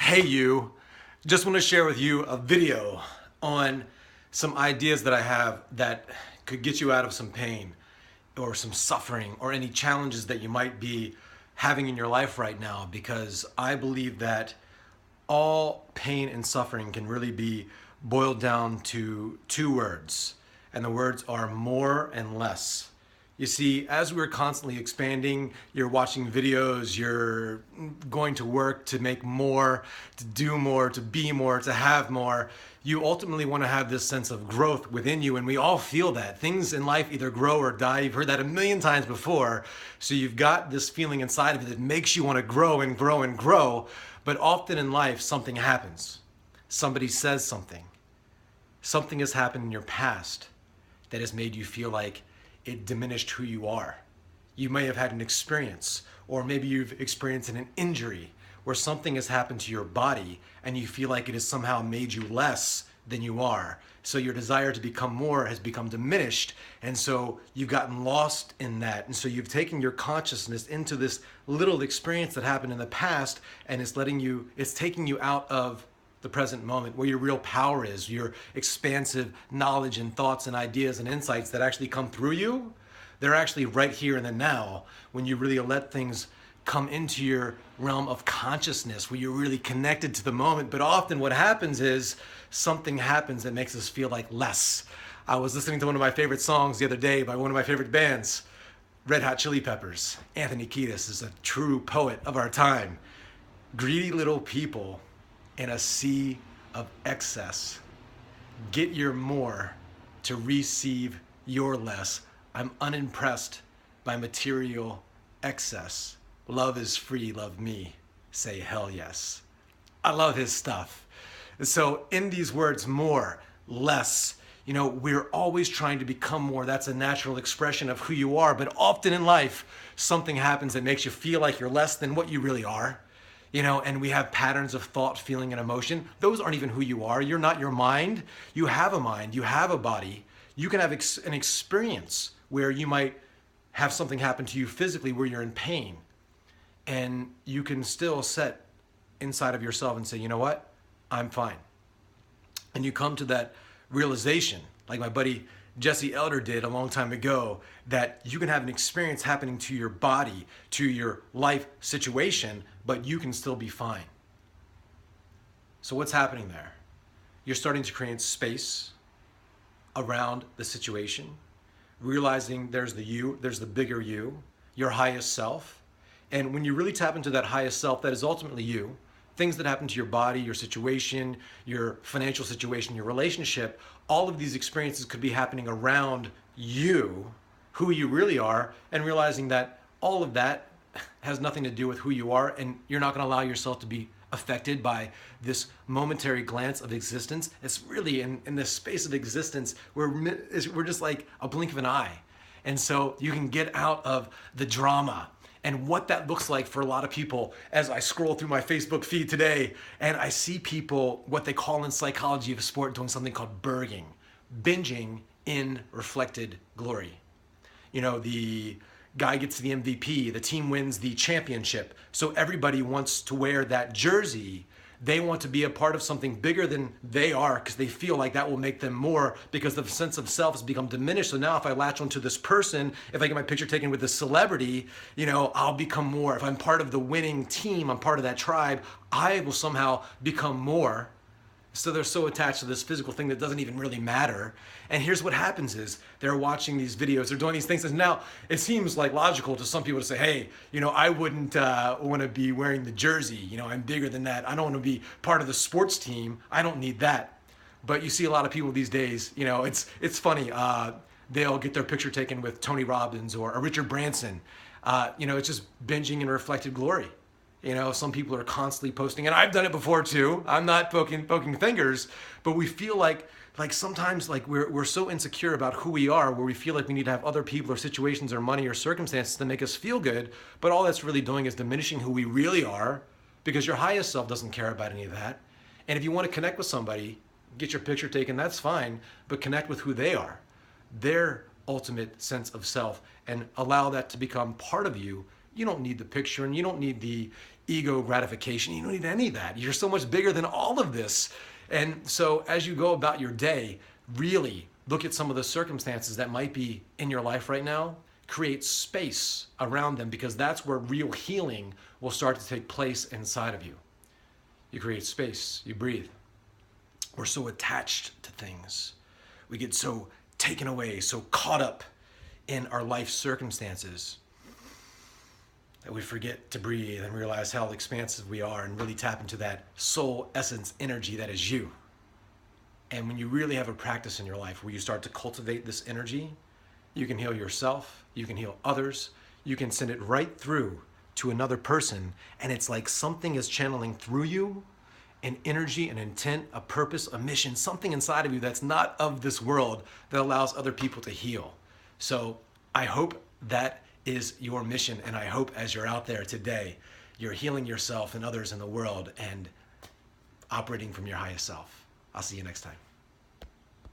Hey you, just want to share with you a video on some ideas that I have that could get you out of some pain or some suffering or any challenges that you might be having in your life right now, because I believe that all pain and suffering can really be boiled down to two words, and the words are more and less. You see, as we're constantly expanding, you're watching videos, you're going to work to make more, to do more, to be more, to have more. You ultimately want to have this sense of growth within you, and we all feel that. Things in life either grow or die. You've heard that a million times before. So you've got this feeling inside of it that makes you want to grow and grow and grow. But often in life, something happens. Somebody says something. Something has happened in your past that has made you feel like it diminished who you are. You may have had an experience, or maybe you've experienced an injury where something has happened to your body and you feel like it has somehow made you less than you are. So your desire to become more has become diminished, and so you've gotten lost in that. And so you've taken your consciousness into this little experience that happened in the past, and it's taking you out of the present moment where your real power is, your expansive knowledge and thoughts and ideas and insights that actually come through you. They're actually right here in the now when you really let things come into your realm of consciousness, where you're really connected to the moment. But often what happens is something happens that makes us feel like less. I was listening to one of my favorite songs the other day by one of my favorite bands, Red Hot Chili Peppers. Anthony Kiedis is a true poet of our time. Greedy little people in a sea of excess. Get your more to receive your less. I'm unimpressed by material excess. Love is free, love me. Say hell yes. I love his stuff. So in these words, more, less, we're always trying to become more. That's a natural expression of who you are. But often in life, something happens that makes you feel like you're less than what you really are. And we have patterns of thought, feeling, and emotion. Those aren't even who you are. You're not your mind. You have a mind. You have a body. You can have an experience where you might have something happen to you physically where you're in pain. And you can still set inside of yourself and say, you know what? I'm fine. And you come to that realization, like my buddy Jesse Elder did a long time ago, that you can have an experience happening to your body, to your life situation, but you can still be fine. So what's happening there? You're starting to create space around the situation, realizing there's the you, there's the bigger you, your highest self. And when you really tap into that highest self, that is ultimately you, things that happen to your body, your situation, your financial situation, your relationship, all of these experiences could be happening around you, who you really are, and realizing that all of that has nothing to do with who you are, and you're not going to allow yourself to be affected by this momentary glance of existence. It's really in this space of existence where we're just like a blink of an eye. And so you can get out of the drama. And what that looks like for a lot of people, as I scroll through my Facebook feed today, and I see people, what they call in psychology of sport, doing something called binging in reflected glory. The guy gets the MVP, the team wins the championship, so everybody wants to wear that jersey. They want to be a part of something bigger than they are because they feel like that will make them more, because the sense of self has become diminished. So now if I latch onto this person, if I get my picture taken with this celebrity, I'll become more. If I'm part of the winning team, I'm part of that tribe, I will somehow become more. So they're so attached to this physical thing that doesn't even really matter. And here's what happens is they're watching these videos, they're doing these things. And now it seems like logical to some people to say, hey, I wouldn't want to be wearing the jersey. I'm bigger than that. I don't want to be part of the sports team. I don't need that. But you see a lot of people these days, it's funny. They'll get their picture taken with Tony Robbins or a Richard Branson. It's just binging in reflected glory. Some people are constantly posting, and I've done it before too. I'm not poking fingers, but we feel like sometimes like we're so insecure about who we are, where we feel like we need to have other people or situations or money or circumstances to make us feel good. But all that's really doing is diminishing who we really are, because your highest self doesn't care about any of that. And if you want to connect with somebody, get your picture taken, that's fine, but connect with who they are, their ultimate sense of self, and allow that to become part of you You don't need the picture and you don't need the ego gratification. You don't need any of that. You're so much bigger than all of this. And so as you go about your day, really look at some of the circumstances that might be in your life right now. Create space around them, because that's where real healing will start to take place inside of you. You create space, you breathe. We're so attached to things. We get so taken away, so caught up in our life circumstances that we forget to breathe and realize how expansive we are and really tap into that soul essence energy that is you. And when you really have a practice in your life where you start to cultivate this energy, you can heal yourself, you can heal others, you can send it right through to another person, and it's like something is channeling through you an energy, an intent, a purpose, a mission, something inside of you that's not of this world that allows other people to heal. So I hope that is your mission, and I hope as you're out there today, you're healing yourself and others in the world and operating from your highest self. I'll see you next time.